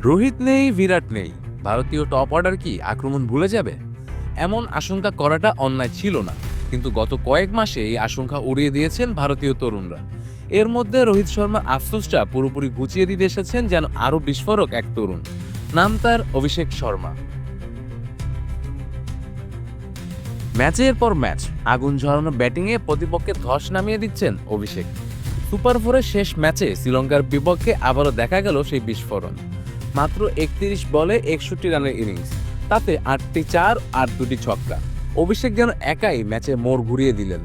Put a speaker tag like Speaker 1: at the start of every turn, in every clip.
Speaker 1: রোহিত নেই, বিরাট নেই, ভারতীয় টপ অর্ডার কি আক্রমণ ভুলে যাবে? এমন আশঙ্কা করাটা অন্যায় ছিল না, কিন্তু গত কয়েক মাসে এই আশঙ্কা উড়িয়ে দিয়েছেন ভারতীয় তরুণরা। এর মধ্যে রোহিত শর্মার আফসোসটা পুরোপুরি ঘুচিয়ে দিতে এসেছেন যেন আরও বিস্ফোরক এক তরুণ। নাম তার অভিষেক শর্মা। ম্যাচের পর ম্যাচ আগুন ঝরানো ব্যাটিংয়ে প্রতিপক্ষের ধস নামিয়ে দিচ্ছেন অভিষেক। সুপার ফোরের শেষ ম্যাচে শ্রীলঙ্কার বিপক্ষে আবারও দেখা গেল সেই বিস্ফোরণ। মাত্র ৩১ বলে ৬১ রানের ইনিংস, তাতে ৮টি চার আর ২টি ছক্কা। অভিষেক যেন একাই ম্যাচে মোড় ঘুরিয়ে দিলেন।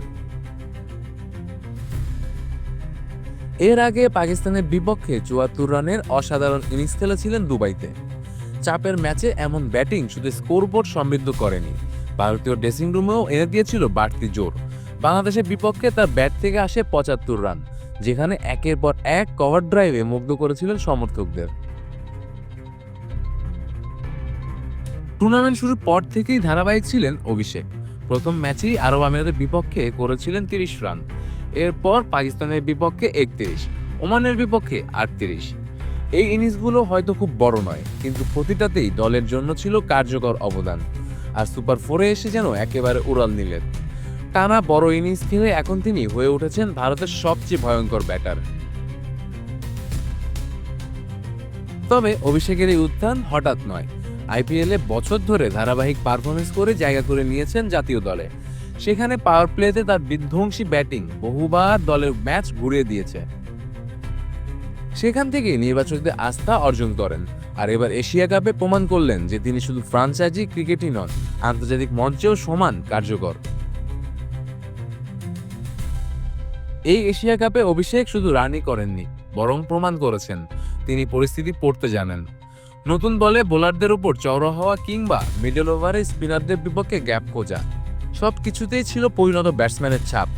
Speaker 1: এর আগে পাকিস্তানের বিপক্ষে ৭৪ রানের অসাধারণ ইনিংস খেলেছিলেন দুবাইতে। চাপের ম্যাচে এমন ব্যাটিং শুধু স্কোরবোর্ড সমৃদ্ধ করেনি, ভারতীয় ড্রেসিং রুমেও এনে দিয়েছিল বাড়তি জোর। বাংলাদেশের বিপক্ষে তার ব্যাট থেকে আসে ৭৫ রান, যেখানে একের পর এক কভার ড্রাইভে মুগ্ধ করেছিলেন সমর্থকদের। টুর্নামেন্ট শুরুর পর থেকেই ধারাবাহিক ছিলেন অভিষেক। প্রথম ম্যাচেই আরব আমিরাতের বিপক্ষে করেছিলেন ৩০ রান, এরপর পাকিস্তানের বিপক্ষে ৩১, ওমানের বিপক্ষে ৩৮। এই ইনিংসগুলো হয়তো খুব বড় নয়, কিন্তু প্রতিটাতেই দলের জন্য ছিল কার্যকর অবদান। আর সুপার ফোরে এসে যেন একেবারে উড়াল নিলেন। টানা বড় ইনিংস খেলে এখন তিনি হয়ে উঠেছেন ভারতের সবচেয়ে ভয়ঙ্কর ব্যাটার। তবে অভিষেকের এই উত্থান হঠাৎ নয়। আইপিএলে বছর ধরে ধারাবাহিক পারফরমেন্স করে জায়গা করে নিয়েছেন জাতীয় দলে। সেখানে পাওয়ার প্লেতে তার বিধ্বংসী ব্যাটিং বহুবার দলের ম্যাচ ঘুরিয়ে দিয়েছে। সেখান থেকে নির্বাচকদের আস্থা অর্জন করেন, আর এবার এশিয়া কাপে প্রমাণ করলেন যে তিনি শুধু ফ্রাঞ্চাইজি ক্রিকেটই নন, আন্তর্জাতিক মঞ্চেও সমান কার্যকর। এই এশিয়া কাপে অভিষেক শুধু রানই করেননি, বরং প্রমাণ করেছেন তিনি পরিস্থিতি পড়তে জানেন। নতুন বলে বোলারদের উপর চওড়া হওয়া কিংবা মিডল ওভারে স্পিনারদের বিপক্ষে গ্যাপ খোঁজা, সব কিছুতেই ছিল পরিণত ব্যাটসম্যানের ছাপ।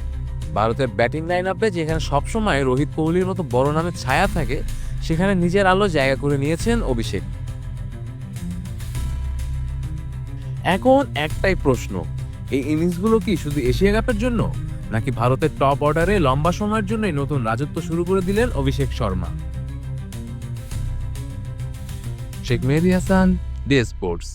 Speaker 1: ভারতের ব্যাটিং লাইন আপে যেখানে সবসময় রোহিত কোহলির মতো বড় নামের ছায়া থাকে, সেখানে নিজের আলো জায়গা করে নিয়েছেন অভিষেক। এখন একটাই প্রশ্ন, এই ইনিংসগুলো কি শুধু এশিয়া কাপের জন্য, নাকি ভারতের টপ অর্ডারে লম্বা সময়ের জন্যই নতুন রাজত্ব শুরু করে দিলেন অভিষেক শর্মা? শেখ মেহেদী হাসান, ডি স্পোর্টস।